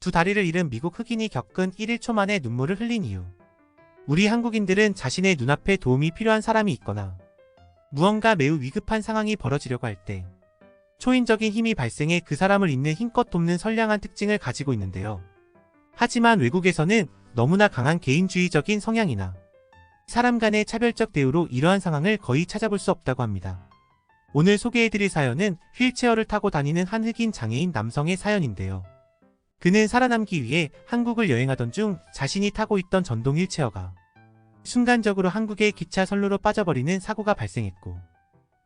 두 다리를 잃은 미국 흑인이 겪은 1초 만에 눈물을 흘린 이유. 우리 한국인들은 자신의 눈앞에 도움이 필요한 사람이 있거나 무언가 매우 위급한 상황이 벌어지려고 할 때 초인적인 힘이 발생해 그 사람을 있는 힘껏 돕는 선량한 특징을 가지고 있는데요. 하지만 외국에서는 너무나 강한 개인주의적인 성향이나 사람 간의 차별적 대우로 이러한 상황을 거의 찾아볼 수 없다고 합니다. 오늘 소개해드릴 사연은 휠체어를 타고 다니는 한 흑인 장애인 남성의 사연인데요. 그는 살아남기 위해 한국을 여행하던 중 자신이 타고 있던 전동 휠체어가 순간적으로 한국의 기차 선로로 빠져버리는 사고가 발생했고,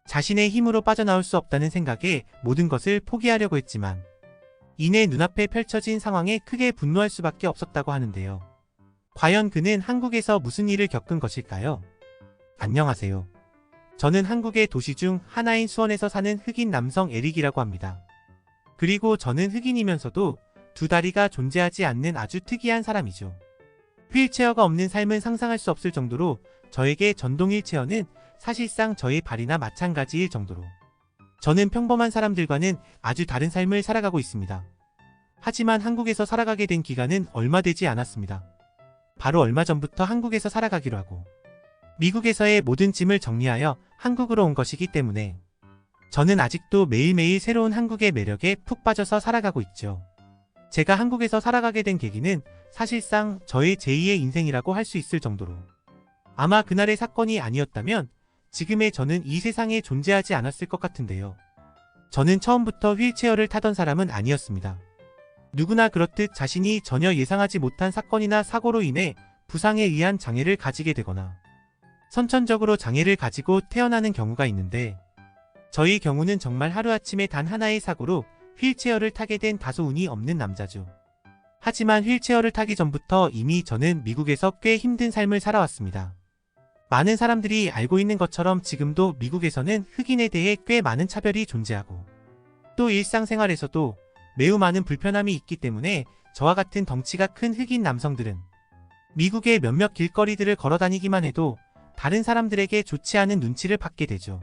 자신의 힘으로 빠져나올 수 없다는 생각에 모든 것을 포기하려고 했지만 이내 눈앞에 펼쳐진 상황에 크게 분노할 수밖에 없었다고 하는데요. 과연 그는 한국에서 무슨 일을 겪은 것일까요? 안녕하세요. 저는 한국의 도시 중 하나인 수원에서 사는 흑인 남성 에릭이라고 합니다. 그리고 저는 흑인이면서도 두 다리가 존재하지 않는 아주 특이한 사람이죠. 휠체어가 없는 삶은 상상할 수 없을 정도로 저에게 전동 휠체어는 사실상 저의 발이나 마찬가지일 정도로 저는 평범한 사람들과는 아주 다른 삶을 살아가고 있습니다. 하지만 한국에서 살아가게 된 기간은 얼마 되지 않았습니다. 바로 얼마 전부터 한국에서 살아가기로 하고 미국에서의 모든 짐을 정리하여 한국으로 온 것이기 때문에 저는 아직도 매일매일 새로운 한국의 매력에 푹 빠져서 살아가고 있죠. 제가 한국에서 살아가게 된 계기는 사실상 저의 제2의 인생이라고 할 수 있을 정도로, 아마 그날의 사건이 아니었다면 지금의 저는 이 세상에 존재하지 않았을 것 같은데요. 저는 처음부터 휠체어를 타던 사람은 아니었습니다. 누구나 그렇듯 자신이 전혀 예상하지 못한 사건이나 사고로 인해 부상에 의한 장애를 가지게 되거나 선천적으로 장애를 가지고 태어나는 경우가 있는데, 저의 경우는 정말 하루아침에 단 하나의 사고로 휠체어를 타게 된 다소 운이 없는 남자죠. 하지만 휠체어를 타기 전부터 이미 저는 미국에서 꽤 힘든 삶을 살아왔습니다. 많은 사람들이 알고 있는 것처럼 지금도 미국에서는 흑인에 대해 꽤 많은 차별이 존재하고, 또 일상생활에서도 매우 많은 불편함이 있기 때문에 저와 같은 덩치가 큰 흑인 남성들은 미국의 몇몇 길거리들을 걸어다니기만 해도 다른 사람들에게 좋지 않은 눈치를 받게 되죠.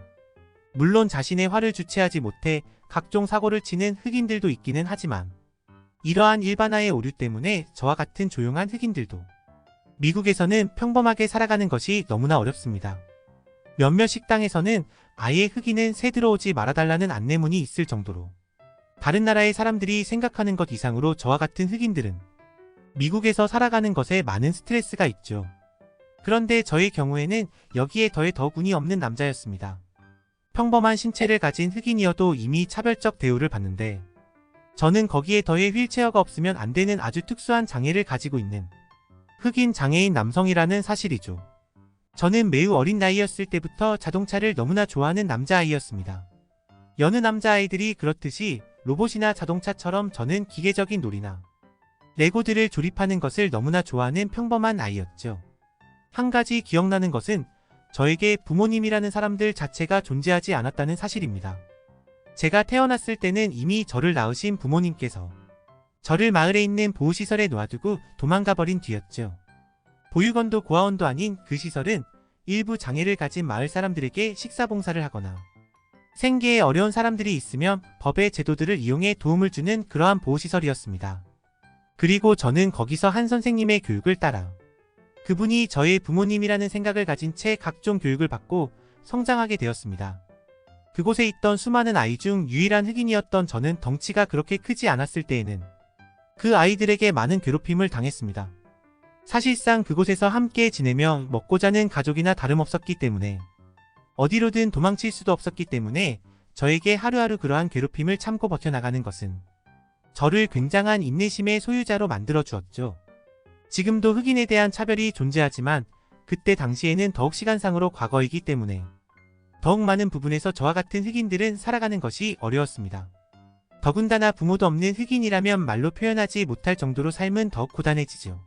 물론 자신의 화를 주체하지 못해 각종 사고를 치는 흑인들도 있기는 하지만, 이러한 일반화의 오류 때문에 저와 같은 조용한 흑인들도 미국에서는 평범하게 살아가는 것이 너무나 어렵습니다. 몇몇 식당에서는 아예 흑인은 새 들어오지 말아달라는 안내문이 있을 정도로 다른 나라의 사람들이 생각하는 것 이상으로 저와 같은 흑인들은 미국에서 살아가는 것에 많은 스트레스가 있죠. 그런데 저의 경우에는 여기에 더해 더욱 운이 없는 남자였습니다. 평범한 신체를 가진 흑인이어도 이미 차별적 대우를 받는데, 저는 거기에 더해 휠체어가 없으면 안 되는 아주 특수한 장애를 가지고 있는 흑인 장애인 남성이라는 사실이죠. 저는 매우 어린 나이였을 때부터 자동차를 너무나 좋아하는 남자아이였습니다. 여느 남자아이들이 그렇듯이 로봇이나 자동차처럼 저는 기계적인 놀이나 레고들을 조립하는 것을 너무나 좋아하는 평범한 아이였죠. 한 가지 기억나는 것은 저에게 부모님이라는 사람들 자체가 존재하지 않았다는 사실입니다. 제가 태어났을 때는 이미 저를 낳으신 부모님께서 저를 마을에 있는 보호시설에 놓아두고 도망가버린 뒤였죠. 보육원도 고아원도 아닌 그 시설은 일부 장애를 가진 마을 사람들에게 식사봉사를 하거나 생계에 어려운 사람들이 있으면 법의 제도들을 이용해 도움을 주는 그러한 보호시설이었습니다. 그리고 저는 거기서 한 선생님의 교육을 따라 그분이 저의 부모님이라는 생각을 가진 채 각종 교육을 받고 성장하게 되었습니다. 그곳에 있던 수많은 아이 중 유일한 흑인이었던 저는 덩치가 그렇게 크지 않았을 때에는 그 아이들에게 많은 괴롭힘을 당했습니다. 사실상 그곳에서 함께 지내며 먹고 자는 가족이나 다름없었기 때문에 어디로든 도망칠 수도 없었기 때문에 저에게 하루하루 그러한 괴롭힘을 참고 버텨나가는 것은 저를 굉장한 인내심의 소유자로 만들어 주었죠. 지금도 흑인에 대한 차별이 존재하지만 그때 당시에는 더욱 시간상으로 과거이기 때문에 더욱 많은 부분에서 저와 같은 흑인들은 살아가는 것이 어려웠습니다. 더군다나 부모도 없는 흑인이라면 말로 표현하지 못할 정도로 삶은 더욱 고단해지죠.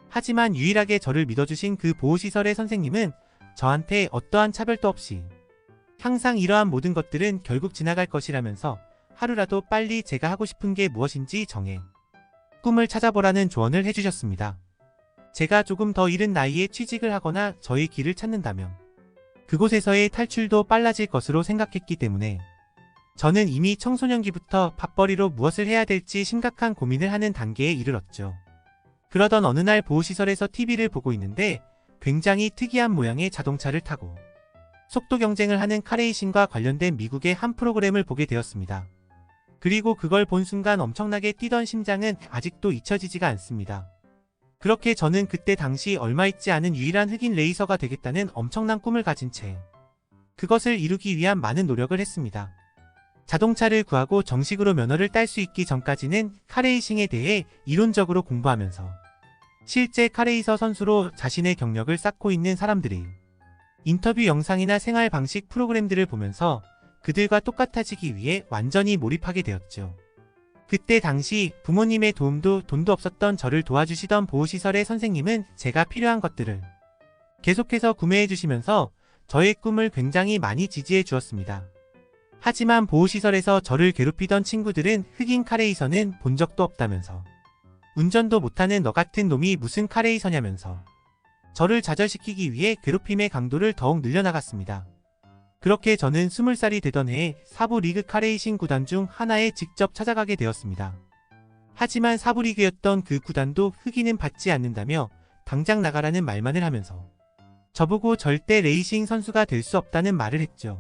하지만 유일하게 저를 믿어주신 그 보호시설의 선생님은 저한테 어떠한 차별도 없이 항상 이러한 모든 것들은 결국 지나갈 것이라면서 하루라도 빨리 제가 하고 싶은 게 무엇인지 정해 꿈을 찾아보라는 조언을 해주셨습니다. 제가 조금 더 이른 나이에 취직을 하거나 저의 길을 찾는다면 그곳에서의 탈출도 빨라질 것으로 생각했기 때문에 저는 이미 청소년기부터 밥벌이로 무엇을 해야 될지 심각한 고민을 하는 단계에 이르렀죠. 그러던 어느 날 보호시설에서 TV를 보고 있는데 굉장히 특이한 모양의 자동차를 타고 속도 경쟁을 하는 카레이싱과 관련된 미국의 한 프로그램을 보게 되었습니다. 그리고 그걸 본 순간 엄청나게 뛰던 심장은 아직도 잊혀지지가 않습니다. 그렇게 저는 그때 당시 얼마 있지 않은 유일한 흑인 레이서가 되겠다는 엄청난 꿈을 가진 채 그것을 이루기 위한 많은 노력을 했습니다. 자동차를 구하고 정식으로 면허를 딸 수 있기 전까지는 카레이싱에 대해 이론적으로 공부하면서 실제 카레이서 선수로 자신의 경력을 쌓고 있는 사람들이 인터뷰 영상이나 생활 방식 프로그램들을 보면서 그들과 똑같아지기 위해 완전히 몰입하게 되었죠. 그때 당시 부모님의 도움도 돈도 없었던 저를 도와주시던 보호시설의 선생님은 제가 필요한 것들을 계속해서 구매해 주시면서 저의 꿈을 굉장히 많이 지지해 주었습니다. 하지만 보호시설에서 저를 괴롭히던 친구들은 흑인 카레이서는 본 적도 없다면서 운전도 못하는 너 같은 놈이 무슨 카레이서냐면서 저를 좌절시키기 위해 괴롭힘의 강도를 더욱 늘려나갔습니다. 그렇게 저는 20살이 되던 해에 사부 리그 카레이싱 구단 중 하나에 직접 찾아가게 되었습니다. 하지만 사부 리그였던 그 구단도 흑인은 받지 않는다며 당장 나가라는 말만을 하면서 저보고 절대 레이싱 선수가 될 수 없다는 말을 했죠.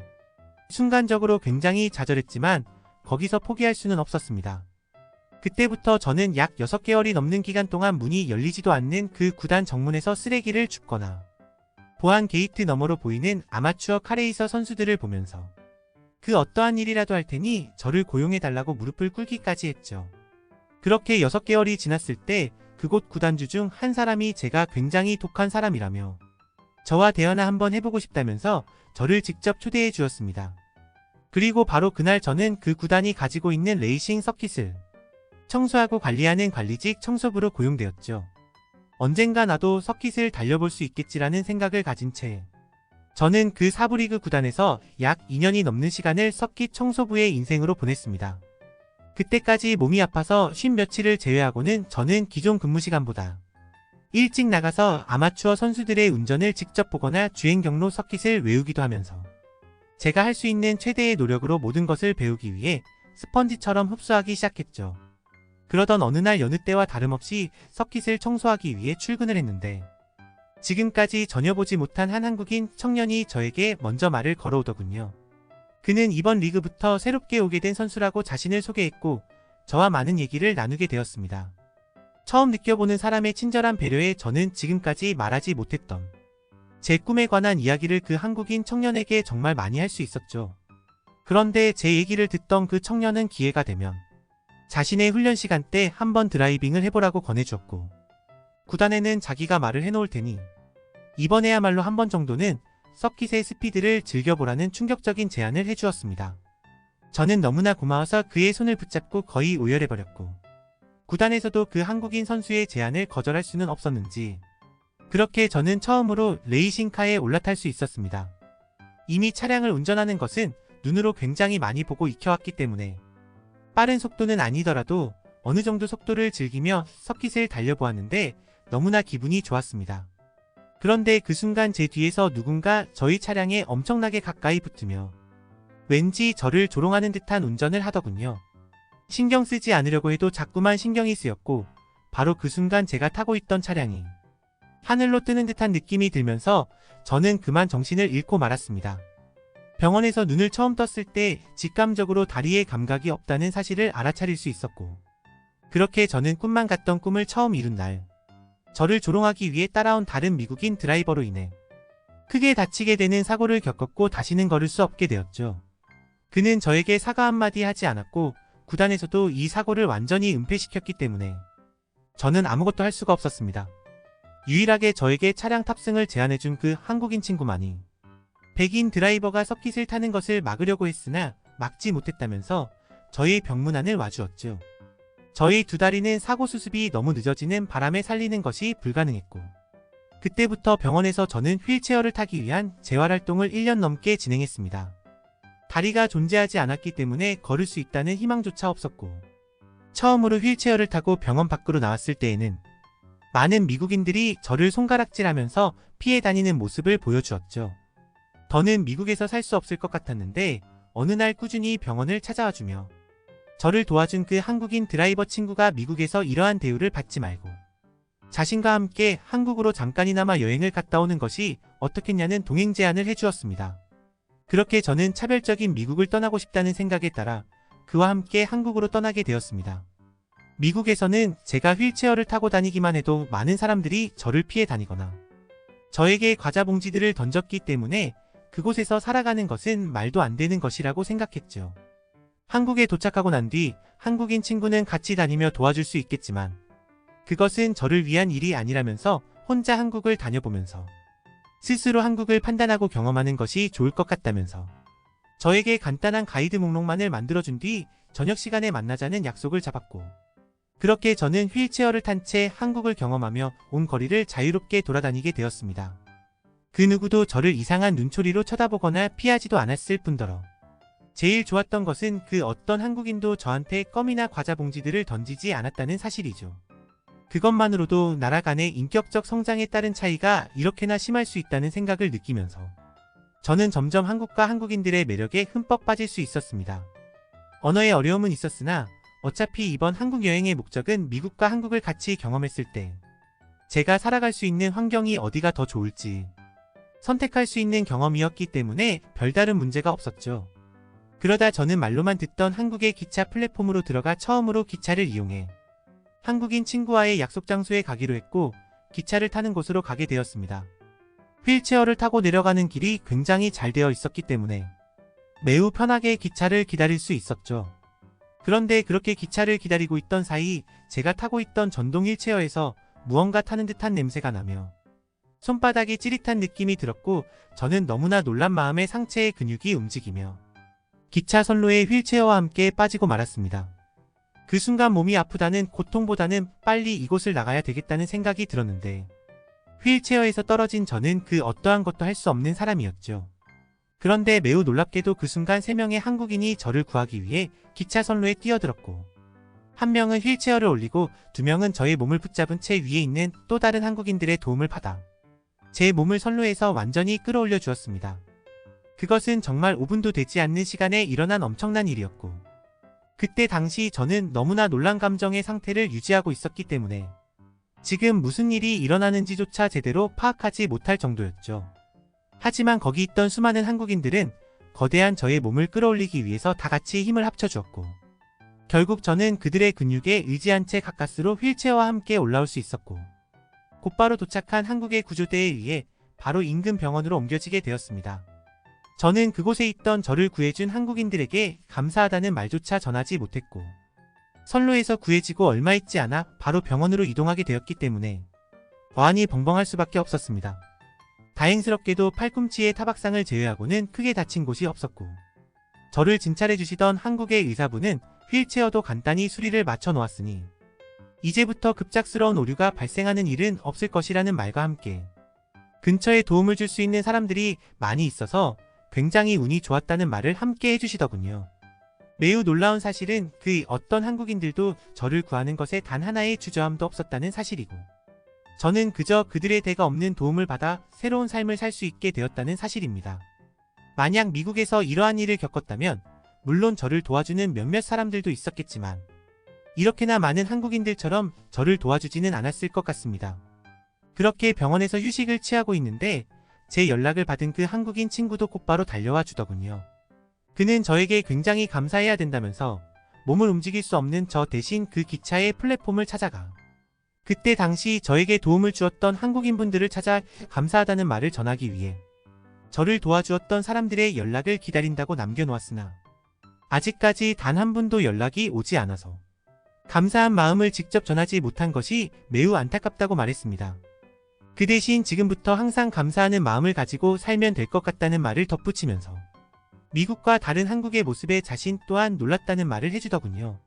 순간적으로 굉장히 좌절했지만 거기서 포기할 수는 없었습니다. 그때부터 저는 약 6개월이 넘는 기간 동안 문이 열리지도 않는 그 구단 정문에서 쓰레기를 줍거나 보안 게이트 너머로 보이는 아마추어 카레이서 선수들을 보면서 그 어떠한 일이라도 할 테니 저를 고용해달라고 무릎을 꿇기까지 했죠. 그렇게 6개월이 지났을 때 그곳 구단주 중 한 사람이 제가 굉장히 독한 사람이라며 저와 대화나 한번 해보고 싶다면서 저를 직접 초대해 주었습니다. 그리고 바로 그날 저는 그 구단이 가지고 있는 레이싱 서킷을 청소하고 관리하는 관리직 청소부로 고용되었죠. 언젠가 나도 서킷을 달려볼 수 있겠지라는 생각을 가진 채 저는 그 사부리그 구단에서 약 2년이 넘는 시간을 서킷 청소부의 인생으로 보냈습니다. 그때까지 몸이 아파서 쉰 며칠을 제외하고는 저는 기존 근무 시간보다 일찍 나가서 아마추어 선수들의 운전을 직접 보거나 주행 경로 서킷을 외우기도 하면서 제가 할 수 있는 최대의 노력으로 모든 것을 배우기 위해 스펀지처럼 흡수하기 시작했죠. 그러던 어느 날 여느 때와 다름없이 서킷을 청소하기 위해 출근을 했는데 지금까지 전혀 보지 못한 한 한국인 청년이 저에게 먼저 말을 걸어오더군요. 그는 이번 리그부터 새롭게 오게 된 선수라고 자신을 소개했고 저와 많은 얘기를 나누게 되었습니다. 처음 느껴보는 사람의 친절한 배려에 저는 지금까지 말하지 못했던 제 꿈에 관한 이야기를 그 한국인 청년에게 정말 많이 할 수 있었죠. 그런데 제 얘기를 듣던 그 청년은 기회가 되면 자신의 훈련 시간 때 한번 드라이빙을 해보라고 권해주었고 구단에는 자기가 말을 해놓을 테니 이번에야말로 한 번 정도는 서킷의 스피드를 즐겨보라는 충격적인 제안을 해주었습니다. 저는 너무나 고마워서 그의 손을 붙잡고 거의 오열해버렸고 구단에서도 그 한국인 선수의 제안을 거절할 수는 없었는지 그렇게 저는 처음으로 레이싱카에 올라탈 수 있었습니다. 이미 차량을 운전하는 것은 눈으로 굉장히 많이 보고 익혀왔기 때문에 빠른 속도는 아니더라도 어느 정도 속도를 즐기며 서킷을 달려보았는데 너무나 기분이 좋았습니다. 그런데 그 순간 제 뒤에서 누군가 저희 차량에 엄청나게 가까이 붙으며 왠지 저를 조롱하는 듯한 운전을 하더군요. 신경 쓰지 않으려고 해도 자꾸만 신경이 쓰였고 바로 그 순간 제가 타고 있던 차량이 하늘로 뜨는 듯한 느낌이 들면서 저는 그만 정신을 잃고 말았습니다. 병원에서 눈을 처음 떴을 때 직감적으로 다리에 감각이 없다는 사실을 알아차릴 수 있었고 그렇게 저는 꿈만 같던 꿈을 처음 이룬 날 저를 조롱하기 위해 따라온 다른 미국인 드라이버로 인해 크게 다치게 되는 사고를 겪었고 다시는 걸을 수 없게 되었죠. 그는 저에게 사과 한마디 하지 않았고 구단에서도 이 사고를 완전히 은폐시켰기 때문에 저는 아무것도 할 수가 없었습니다. 유일하게 저에게 차량 탑승을 제안해준 그 한국인 친구만이 백인 드라이버가 서킷을 타는 것을 막으려고 했으나 막지 못했다면서 저의 병문안을 와주었죠. 저희 두 다리는 사고 수습이 너무 늦어지는 바람에 살리는 것이 불가능했고 그때부터 병원에서 저는 휠체어를 타기 위한 재활활동을 1년 넘게 진행했습니다. 다리가 존재하지 않았기 때문에 걸을 수 있다는 희망조차 없었고 처음으로 휠체어를 타고 병원 밖으로 나왔을 때에는 많은 미국인들이 저를 손가락질하면서 피해 다니는 모습을 보여주었죠. 더는 미국에서 살 수 없을 것 같았는데 어느 날 꾸준히 병원을 찾아와 주며 저를 도와준 그 한국인 드라이버 친구가 미국에서 이러한 대우를 받지 말고 자신과 함께 한국으로 잠깐이나마 여행을 갔다 오는 것이 어떻겠냐는 동행 제안을 해주었습니다. 그렇게 저는 차별적인 미국을 떠나고 싶다는 생각에 따라 그와 함께 한국으로 떠나게 되었습니다. 미국에서는 제가 휠체어를 타고 다니기만 해도 많은 사람들이 저를 피해 다니거나 저에게 과자 봉지들을 던졌기 때문에 그곳에서 살아가는 것은 말도 안 되는 것이라고 생각했죠. 한국에 도착하고 난 뒤 한국인 친구는 같이 다니며 도와줄 수 있겠지만 그것은 저를 위한 일이 아니라면서 혼자 한국을 다녀보면서 스스로 한국을 판단하고 경험하는 것이 좋을 것 같다면서 저에게 간단한 가이드 목록만을 만들어준 뒤 저녁 시간에 만나자는 약속을 잡았고 그렇게 저는 휠체어를 탄 채 한국을 경험하며 온 거리를 자유롭게 돌아다니게 되었습니다. 그 누구도 저를 이상한 눈초리로 쳐다보거나 피하지도 않았을 뿐더러 제일 좋았던 것은 그 어떤 한국인도 저한테 껌이나 과자 봉지들을 던지지 않았다는 사실이죠. 그것만으로도 나라 간의 인격적 성장에 따른 차이가 이렇게나 심할 수 있다는 생각을 느끼면서 저는 점점 한국과 한국인들의 매력에 흠뻑 빠질 수 있었습니다. 언어의 어려움은 있었으나 어차피 이번 한국 여행의 목적은 미국과 한국을 같이 경험했을 때 제가 살아갈 수 있는 환경이 어디가 더 좋을지 선택할 수 있는 경험이었기 때문에 별다른 문제가 없었죠. 그러다 저는 말로만 듣던 한국의 기차 플랫폼으로 들어가 처음으로 기차를 이용해 한국인 친구와의 약속 장소에 가기로 했고 기차를 타는 곳으로 가게 되었습니다. 휠체어를 타고 내려가는 길이 굉장히 잘 되어 있었기 때문에 매우 편하게 기차를 기다릴 수 있었죠. 그런데 그렇게 기차를 기다리고 있던 사이 제가 타고 있던 전동 휠체어에서 무언가 타는 듯한 냄새가 나며 손바닥이 찌릿한 느낌이 들었고 저는 너무나 놀란 마음에 상체의 근육이 움직이며 기차 선로에 휠체어와 함께 빠지고 말았습니다. 그 순간 몸이 아프다는 고통보다는 빨리 이곳을 나가야 되겠다는 생각이 들었는데 휠체어에서 떨어진 저는 그 어떠한 것도 할 수 없는 사람이었죠. 그런데 매우 놀랍게도 그 순간 3명의 한국인이 저를 구하기 위해 기차 선로에 뛰어들었고 한 명은 휠체어를 올리고 2명은 저의 몸을 붙잡은 채 위에 있는 또 다른 한국인들의 도움을 받아 제 몸을 선로에서 완전히 끌어올려 주었습니다. 그것은 정말 5분도 되지 않는 시간에 일어난 엄청난 일이었고 그때 당시 저는 너무나 놀란 감정의 상태를 유지하고 있었기 때문에 지금 무슨 일이 일어나는지조차 제대로 파악하지 못할 정도였죠. 하지만 거기 있던 수많은 한국인들은 거대한 저의 몸을 끌어올리기 위해서 다 같이 힘을 합쳐주었고 결국 저는 그들의 근육에 의지한 채 가까스로 휠체어와 함께 올라올 수 있었고 곧바로 도착한 한국의 구조대에 의해 바로 인근 병원으로 옮겨지게 되었습니다. 저는 그곳에 있던 저를 구해준 한국인들에게 감사하다는 말조차 전하지 못했고 선로에서 구해지고 얼마 있지 않아 바로 병원으로 이동하게 되었기 때문에 어안이 벙벙할 수밖에 없었습니다. 다행스럽게도 팔꿈치의 타박상을 제외하고는 크게 다친 곳이 없었고 저를 진찰해 주시던 한국의 의사분은 휠체어도 간단히 수리를 맞춰 놓았으니 이제부터 급작스러운 오류가 발생하는 일은 없을 것이라는 말과 함께 근처에 도움을 줄 수 있는 사람들이 많이 있어서 굉장히 운이 좋았다는 말을 함께 해주시더군요. 매우 놀라운 사실은 그 어떤 한국인들도 저를 구하는 것에 단 하나의 주저함도 없었다는 사실이고 저는 그저 그들의 대가 없는 도움을 받아 새로운 삶을 살 수 있게 되었다는 사실입니다. 만약 미국에서 이러한 일을 겪었다면 물론 저를 도와주는 몇몇 사람들도 있었겠지만 이렇게나 많은 한국인들처럼 저를 도와주지는 않았을 것 같습니다. 그렇게 병원에서 휴식을 취하고 있는데 제 연락을 받은 그 한국인 친구도 곧바로 달려와 주더군요. 그는 저에게 굉장히 감사해야 된다면서 몸을 움직일 수 없는 저 대신 그 기차의 플랫폼을 찾아가 그때 당시 저에게 도움을 주었던 한국인분들을 찾아 감사하다는 말을 전하기 위해 저를 도와주었던 사람들의 연락을 기다린다고 남겨놓았으나 아직까지 단 한 분도 연락이 오지 않아서 감사한 마음을 직접 전하지 못한 것이 매우 안타깝다고 말했습니다. 그 대신 지금부터 항상 감사하는 마음을 가지고 살면 될 것 같다는 말을 덧붙이면서 미국과 다른 한국의 모습에 자신 또한 놀랐다는 말을 해주더군요.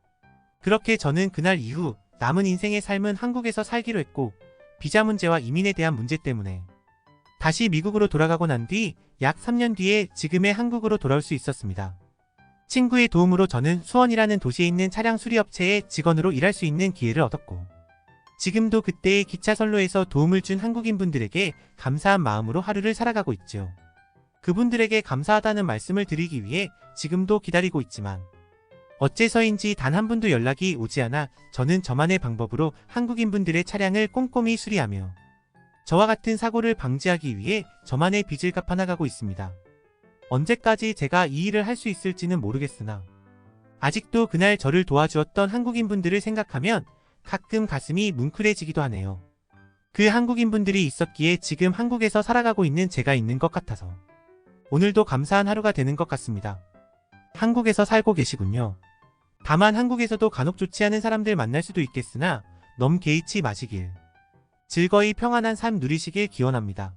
그렇게 저는 그날 이후 남은 인생의 삶은 한국에서 살기로 했고 비자 문제와 이민에 대한 문제 때문에 다시 미국으로 돌아가고 난 뒤 약 3년 뒤에 지금의 한국으로 돌아올 수 있었습니다. 친구의 도움으로 저는 수원이라는 도시에 있는 차량 수리업체의 직원으로 일할 수 있는 기회를 얻었고 지금도 그때의 기차 선로에서 도움을 준 한국인분들에게 감사한 마음으로 하루를 살아가고 있죠. 그분들에게 감사하다는 말씀을 드리기 위해 지금도 기다리고 있지만 어째서인지 단 한 분도 연락이 오지 않아 저는 저만의 방법으로 한국인분들의 차량을 꼼꼼히 수리하며 저와 같은 사고를 방지하기 위해 저만의 빚을 갚아나가고 있습니다. 언제까지 제가 이 일을 할 수 있을지는 모르겠으나 아직도 그날 저를 도와주었던 한국인분들을 생각하면 가끔 가슴이 뭉클해지기도 하네요. 그 한국인분들이 있었기에 지금 한국에서 살아가고 있는 제가 있는 것 같아서 오늘도 감사한 하루가 되는 것 같습니다. 한국에서 살고 계시군요. 다만 한국에서도 간혹 좋지 않은 사람들 만날 수도 있겠으나 너무 개의치 마시길. 즐거이 평안한 삶 누리시길 기원합니다.